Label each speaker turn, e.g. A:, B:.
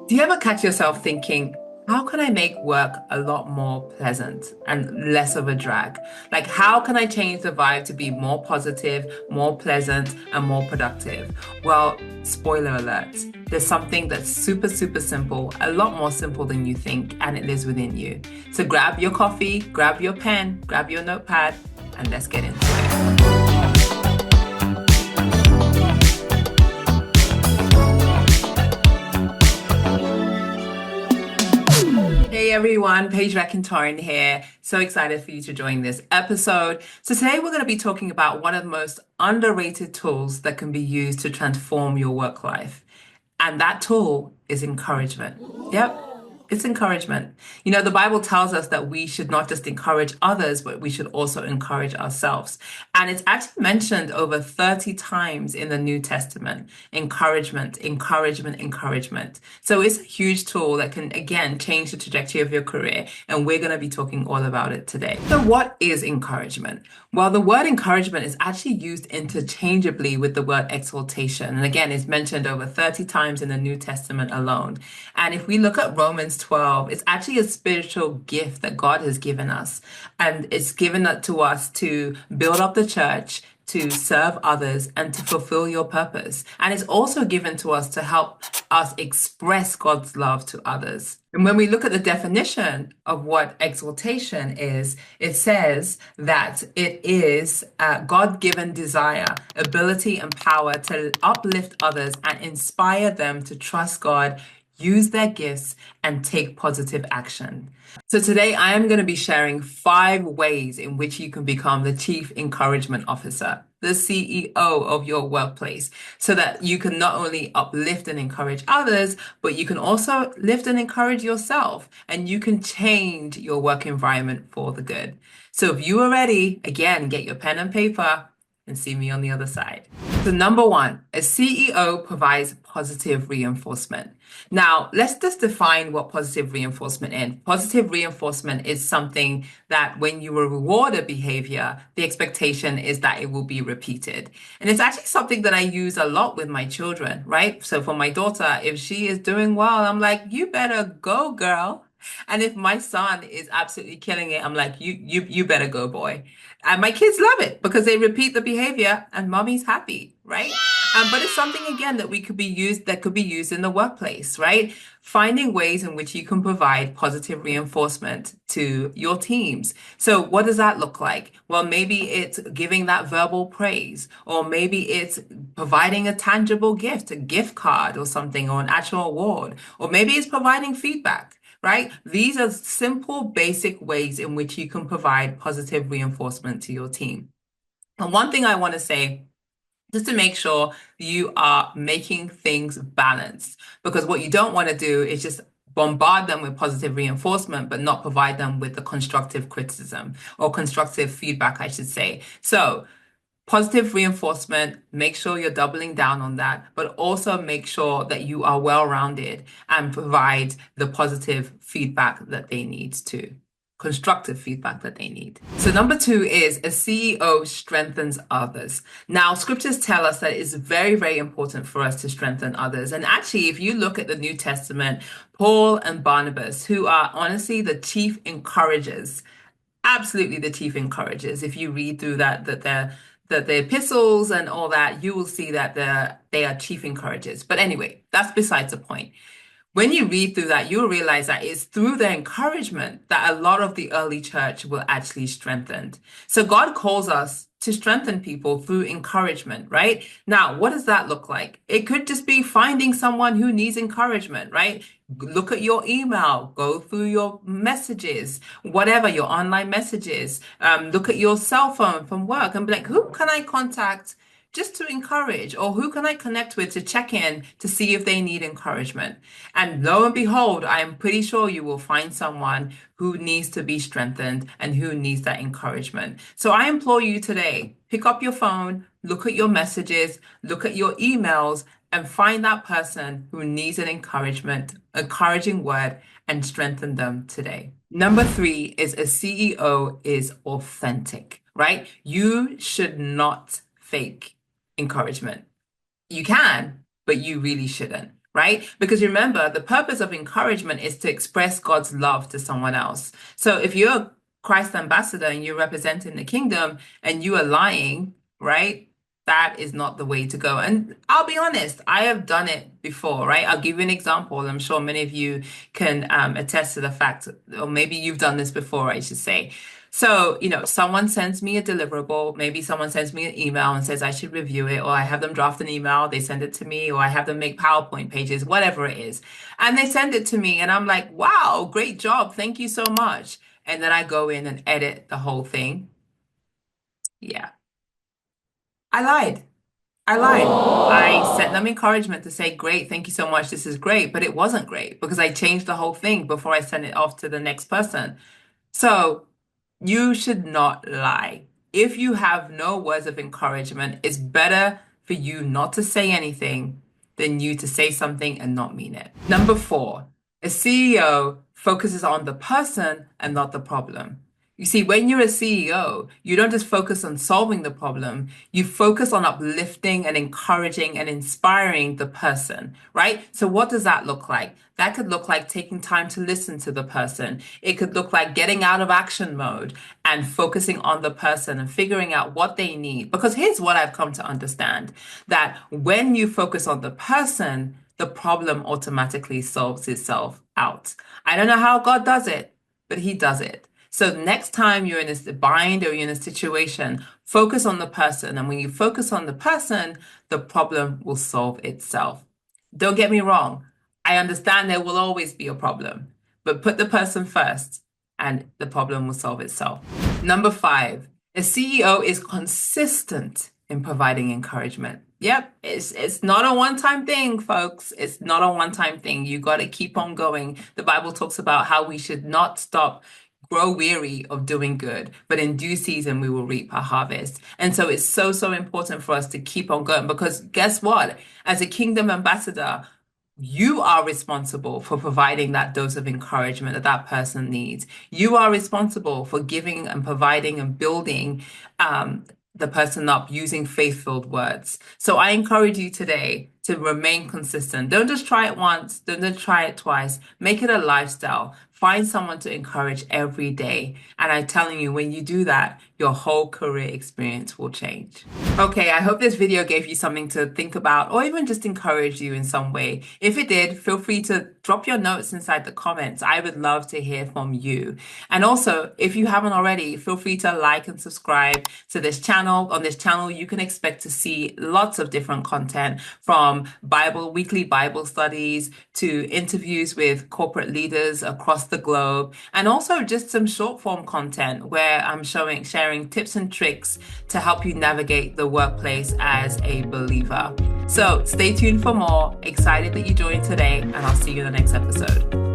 A: Do you ever catch yourself thinking, how can I make work a lot more pleasant and less of a drag? Like, how can I change the vibe to be more positive, more pleasant, and more productive? Well, spoiler alert, there's something that's super, super simple, a lot more simple than you think, and it lives within you. So grab your coffee, grab your pen, grab your notepad, and let's get into it. Hey everyone, Paige Rakintorin here. So excited for you to join this episode. So today we're going to be talking about one of the most underrated tools that can be used to transform your work life. And that tool is encouragement. Yep, it's encouragement. You know, the Bible tells us that we should not just encourage others, but we should also encourage ourselves. And it's actually mentioned over 30 times in the New Testament. Encouragement, encouragement, encouragement. So it's a huge tool that can, again, change the trajectory of your career. And we're going to be talking all about it today. So what is encouragement? Well, the word encouragement is actually used interchangeably with the word exaltation. And again, it's mentioned over 30 times in the New Testament alone. And if we look at Romans 12, it's actually a spiritual gift that God has given us. And it's given it to us to build up the church, to serve others, and to fulfill your purpose. And it's also given to us to help us express God's love to others. And when we look at the definition of what exaltation is, it says that it is a God-given desire, ability, and power to uplift others and inspire them to trust God, use their gifts, and take positive action. So today I am going to be sharing 5 ways in which you can become the Chief Encouragement Officer, the CEO of your workplace, so that you can not only uplift and encourage others, but you can also lift and encourage yourself, and you can change your work environment for the good. So if you are ready, again, get your pen and paper and see me on the other side. So number one, a CEO provides positive reinforcement. Now, let's just define what positive reinforcement is. Positive reinforcement is something that when you reward a behavior, the expectation is that it will be repeated. And it's actually something that I use a lot with my children, right? So for my daughter, if she is doing well, I'm like, you better go, girl. And if my son is absolutely killing it, I'm like, you better go, boy. And my kids love it because they repeat the behavior and mommy's happy, right? But it's something again that we could be used that could be used in the workplace, right? Finding ways in which you can provide positive reinforcement to your teams. So what does that look like? Well, maybe it's giving that verbal praise, or maybe it's providing a tangible gift, a gift card or something, or an actual award, or maybe it's providing feedback. Right? These are simple, basic ways in which you can provide positive reinforcement to your team. And one thing I want to say, just to make sure you are making things balanced, because what you don't want to do is just bombard them with positive reinforcement, but not provide them with the constructive criticism or constructive feedback, I should say. So positive reinforcement, make sure you're doubling down on that, but also make sure that you are well-rounded and provide the positive feedback that they need to, constructive feedback that they need. So number 2 is a CEO strengthens others. Now, scriptures tell us that it's very, very important for us to strengthen others. And actually, if you look at the New Testament, Paul and Barnabas, who are honestly the chief encouragers, absolutely the chief encouragers. If you read through that the epistles and all that, you will see that they are chief encouragers. But anyway, that's besides the point. When you read through that, you'll realize that it's through their encouragement that a lot of the early church will actually strengthen. So God calls us to strengthen people through encouragement, right? Now, what does that look like? It could just be finding someone who needs encouragement, right? Look at your email, go through your messages, whatever your online messages, look at your cell phone from work and be like, who can I contact just to encourage, or who can I connect with to check in to see if they need encouragement? And lo and behold, I am pretty sure you will find someone who needs to be strengthened and who needs that encouragement. So I implore you today, pick up your phone, look at your messages, look at your emails, and find that person who needs an encouraging word, and strengthen them today. Number 3 is a CEO is authentic, right? You should not fake encouragement. You can, but you really shouldn't, right? Because remember, the purpose of encouragement is to express God's love to someone else. So if you're a Christ ambassador and you're representing the kingdom and you are lying, right? That is not the way to go. And I'll be honest, I have done it before, right? I'll give you an example. I'm sure many of you can attest to the fact, or maybe you've done this before, I should say. So, someone sends me a deliverable, maybe someone sends me an email and says I should review it, or I have them draft an email, they send it to me, or I have them make PowerPoint pages, whatever it is. And they send it to me, and I'm like, wow, great job. Thank you so much. And then I go in and edit the whole thing. Yeah, I lied. I lied. I sent them encouragement to say, great, thank you so much. This is great. But it wasn't great because I changed the whole thing before I sent it off to the next person. So you should not lie. If you have no words of encouragement, it's better for you not to say anything than you to say something and not mean it. Number 4, a CEO focuses on the person and not the problem. You see, when you're a CEO, you don't just focus on solving the problem, you focus on uplifting and encouraging and inspiring the person, right? So, what does that look like? That could look like taking time to listen to the person. It could look like getting out of action mode and focusing on the person and figuring out what they need. Because here's what I've come to understand, that when you focus on the person, the problem automatically solves itself out. I don't know how God does it, but He does it. So next time you're in a bind or you're in a situation, focus on the person. And when you focus on the person, the problem will solve itself. Don't get me wrong. I understand there will always be a problem, but put the person first and the problem will solve itself. Number 5, a CEO is consistent in providing encouragement. Yep, it's not a one-time thing, folks. It's not a one-time thing. You got to keep on going. The Bible talks about how we should not stop, grow weary of doing good, but in due season we will reap a harvest. And so it's so, so important for us to keep on going, because guess what? As a kingdom ambassador, you are responsible for providing that dose of encouragement that that person needs. You are responsible for giving and providing and building the person up using faith-filled words. So I encourage you today to remain consistent. Don't just try it once, don't just try it twice. Make it a lifestyle. Find someone to encourage every day. And I'm telling you, when you do that, your whole career experience will change. Okay, I hope this video gave you something to think about or even just encourage you in some way. If it did, feel free to drop your notes inside the comments. I would love to hear from you. And also, if you haven't already, feel free to like and subscribe to this channel. On this channel, you can expect to see lots of different content, from weekly Bible studies to interviews with corporate leaders across the globe, and also just some short form content where I'm sharing tips and tricks to help you navigate the workplace as a believer. So stay tuned for more. Excited that you joined today, and I'll see you in the next episode.